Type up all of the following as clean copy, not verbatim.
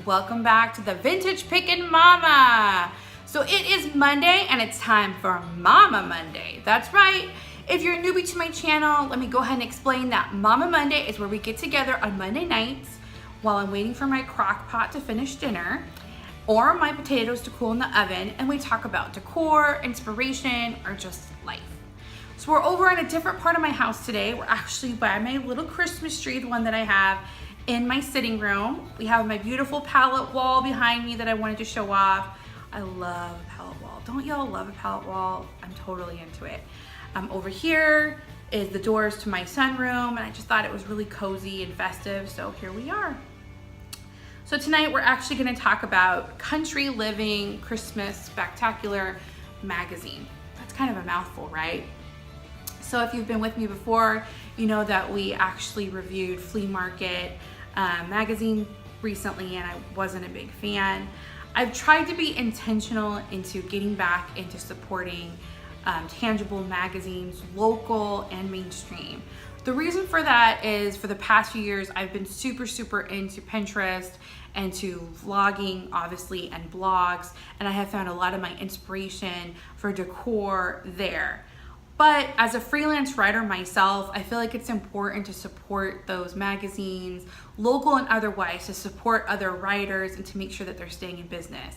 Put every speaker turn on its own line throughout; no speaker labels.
welcome back to the Vintage Pickin' Mama. So it is Monday and it's time for Mama Monday. That's right. If you're a newbie to my channel, let me go ahead and explain that Mama Monday is where we get together on Monday nights while I'm waiting for my crock pot to finish dinner or my potatoes to cool in the oven, and we talk about decor, inspiration, or just life. So we're over in a different part of my house today. We're actually by my little Christmas tree, the one that I have in my sitting room. We have my beautiful pallet wall behind me that I wanted to show off. I love a pallet wall. Don't y'all love a pallet wall? I'm totally into it. Over here is the doors to my sunroom, and I just thought it was really cozy and festive, so here we are. So tonight we're actually going to talk about Country Living Christmas Spectacular magazine. That's kind of a mouthful, right? So if you've been with me before, you know that we actually reviewed Flea Market magazine recently, and I wasn't a big fan. I've tried to be intentional into getting back into supporting tangible magazines, local and mainstream. The reason for that is for the past few years, I've been super into Pinterest and to vlogging, obviously, and blogs, and I have found a lot of my inspiration for decor there. But as a freelance writer myself, I feel like it's important to support those magazines, local and otherwise, to support other writers and to make sure that they're staying in business.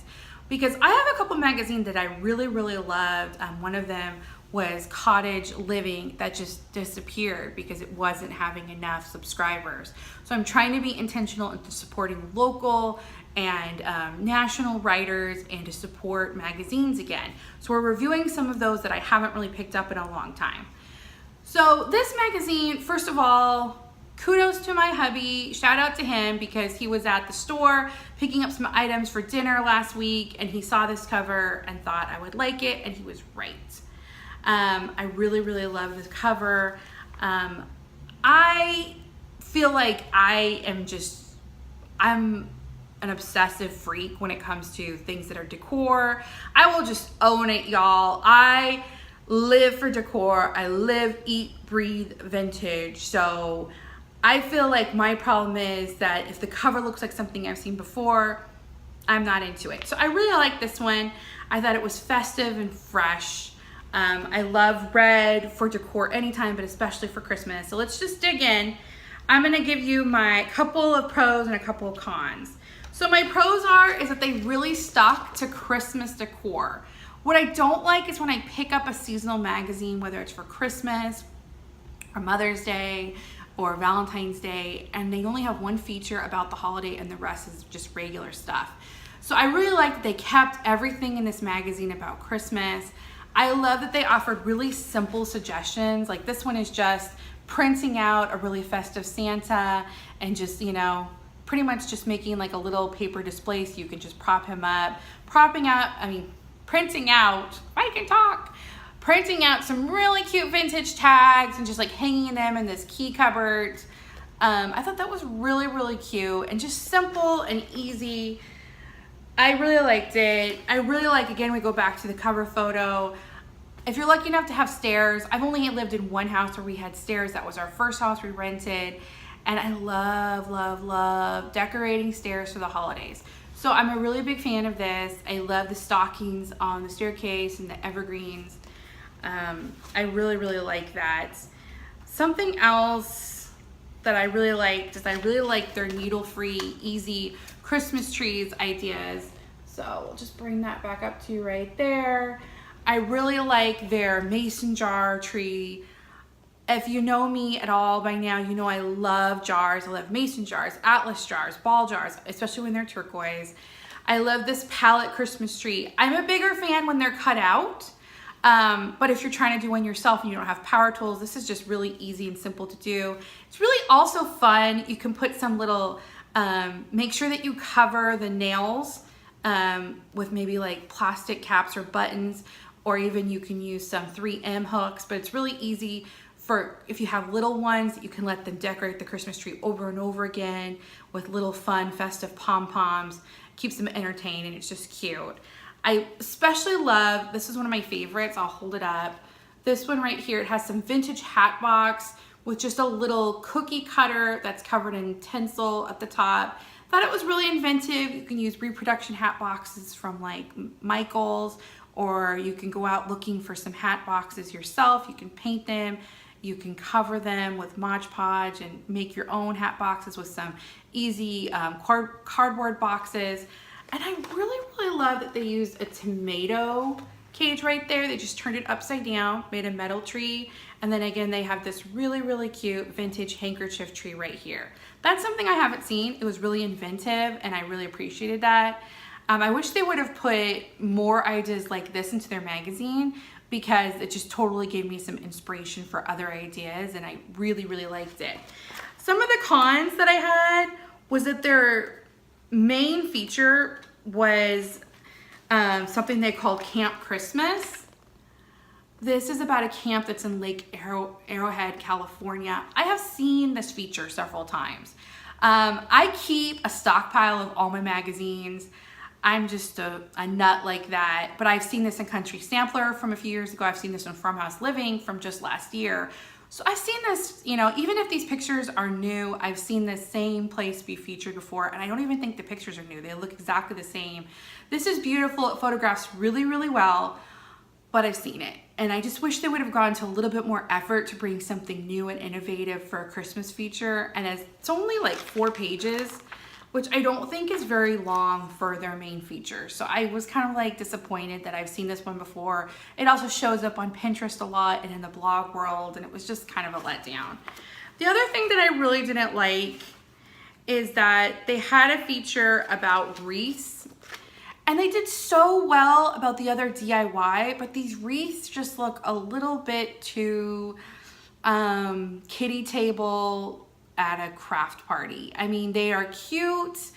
Because I have a couple magazines that I really loved. One of them was Cottage Living that just disappeared because it wasn't having enough subscribers. So I'm trying to be intentional into supporting local and national writers and to support magazines again. So we're reviewing some of those that I haven't really picked up in a long time. So this magazine, first of all, kudos to my hubby. Shout out to him because he was at the store picking up some items for dinner last week, and he saw this cover and thought I would like it, and he was right. I really love this cover. I feel like I'm an obsessive freak when it comes to things that are decor. I will just own it, y'all. I live for decor. I live, eat, breathe vintage. So I feel like my problem is that if the cover looks like something I've seen before, I'm not into it. So I really like this one. I thought it was festive and fresh. I love red for decor anytime, but especially for Christmas. So let's just dig in. I'm gonna give you my couple of pros and a couple of cons. So my pros is that they really stuck to Christmas decor. What I don't like is when I pick up a seasonal magazine, whether it's for Christmas or Mother's Day or Valentine's Day, and they only have one feature about the holiday and the rest is just regular stuff. So I really like that they kept everything in this magazine about Christmas. I love that they offered really simple suggestions. Like this one is just printing out a really festive Santa and just, pretty much just making like a little paper display so you can just prop him up. Printing out, if I can talk, printing out some really cute vintage tags and just like hanging them in this key cupboard. I thought that was really cute and just simple and easy. I really liked it. I really like, again, we go back to the cover photo. If you're lucky enough to have stairs, I've only lived in one house where we had stairs. That was our first house we rented. And I love decorating stairs for the holidays. So I'm a really big fan of this. I love the stockings on the staircase and the evergreens. I really like that. Something else that I really liked is I really like their needle-free, easy Christmas trees ideas. So we'll just bring that back up to you right there. I really like their mason jar tree. If you know me at all by now, you know I love jars. I love mason jars, atlas jars, ball jars, especially when they're turquoise. I love this palette Christmas tree. I'm a bigger fan when they're cut out, but if you're trying to do one yourself and you don't have power tools, this is just really easy and simple to do. It's really also fun. You can put some little, make sure that you cover the nails with maybe like plastic caps or buttons, or even you can use some 3M hooks, but it's really easy for if you have little ones, you can let them decorate the Christmas tree over and over again with little fun festive pom-poms. Keeps them entertained and it's just cute. I especially love, this is one of my favorites, I'll hold it up. This one right here, it has some vintage hat box with just a little cookie cutter that's covered in tinsel at the top. Thought it was really inventive. You can use reproduction hat boxes from like Michael's, or you can go out looking for some hat boxes yourself. You can paint them. You can cover them with Mod Podge and make your own hat boxes with some easy cardboard boxes. And I really love that they used a tomato cage right there. They just turned it upside down, made a metal tree. And then again, they have this really cute vintage handkerchief tree right here. That's something I haven't seen. It was really inventive and I really appreciated that. I wish they would have put more ideas like this into their magazine, because it just totally gave me some inspiration for other ideas and I really liked it. Some of the cons that I had was that their main feature was something they called Camp Christmas. This is about a camp that's in Lake Arrowhead, California. I have seen this feature several times. I keep a stockpile of all my magazines. I'm just a nut like that, but I've seen this in Country Sampler from a few years ago. I've seen this in Farmhouse Living from just last year. So I've seen this, you know, even if these pictures are new, I've seen this same place be featured before, and I don't even think the pictures are new. They look exactly the same. This is beautiful. It photographs really well, but I've seen it. And I just wish they would have gone to a little bit more effort to bring something new and innovative for a Christmas feature. And it's only like 4 pages, which I don't think is very long for their main feature. So I was kind of like disappointed that I've seen this one before. It also shows up on Pinterest a lot and in the blog world, and it was just kind of a letdown. The other thing that I really didn't like is that they had a feature about wreaths, and they did so well about the other DIY, but these wreaths just look a little bit too kiddie table at a craft party. I mean, they are cute,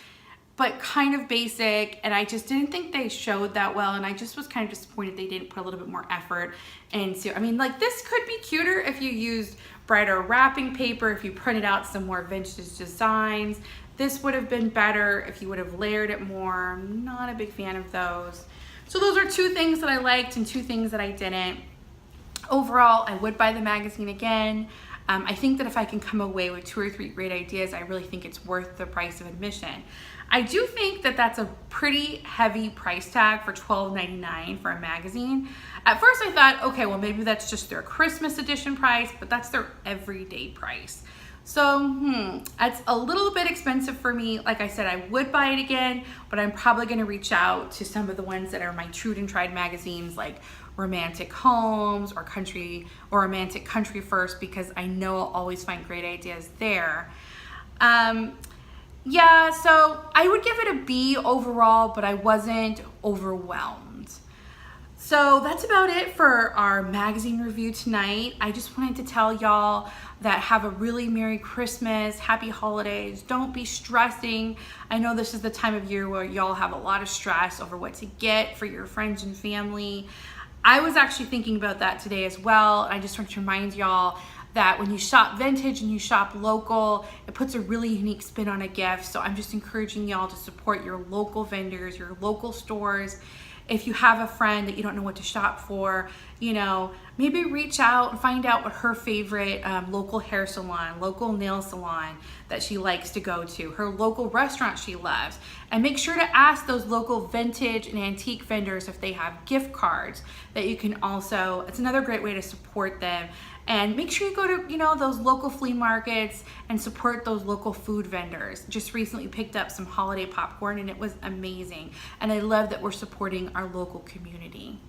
but kind of basic, and I just didn't think they showed that well, and I just was kind of disappointed they didn't put a little bit more effort into. I mean, like, this could be cuter if you used brighter wrapping paper, if you printed out some more vintage designs. This would have been better if you would have layered it more. I'm not a big fan of those. So those are 2 things that I liked and 2 things that I didn't. Overall, I would buy the magazine again. I think that if I can come away with 2 or 3 great ideas, I really think it's worth the price of admission. I do think that that's a pretty heavy price tag for $12.99 for a magazine. At first I thought, okay, well maybe that's just their Christmas edition price, but that's their everyday price. So, that's a little bit expensive for me. Like I said, I would buy it again, but I'm probably gonna reach out to some of the ones that are my true and tried magazines, like Romantic Homes or Romantic Country First, because I know I'll always find great ideas there. Yeah, so I would give it a B overall, but I wasn't overwhelmed. So that's about it for our magazine review tonight. I just wanted to tell y'all that have a really Merry Christmas, Happy Holidays. Don't be stressing. I know this is the time of year where y'all have a lot of stress over what to get for your friends and family. I was actually thinking about that today as well. I just want to remind y'all that when you shop vintage and you shop local, it puts a really unique spin on a gift. So I'm just encouraging y'all to support your local vendors, your local stores. If you have a friend that you don't know what to shop for, you know, maybe reach out and find out what her favorite local hair salon, local nail salon that she likes to go to, her local restaurant she loves. And make sure to ask those local vintage and antique vendors if they have gift cards that you can also, it's another great way to support them. And make sure you go to, you know, those local flea markets and support those local food vendors. Just recently picked up some holiday popcorn and it was amazing. And I love that we're supporting our local community.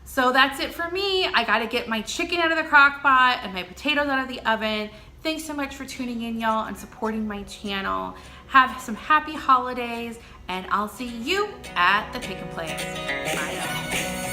So that's it for me. I gotta get my chicken out of the crock pot and my potatoes out of the oven. Thanks so much for tuning in, y'all, and supporting my channel. Have some happy holidays, and I'll see you at the Pick and Place. Bye, y'all.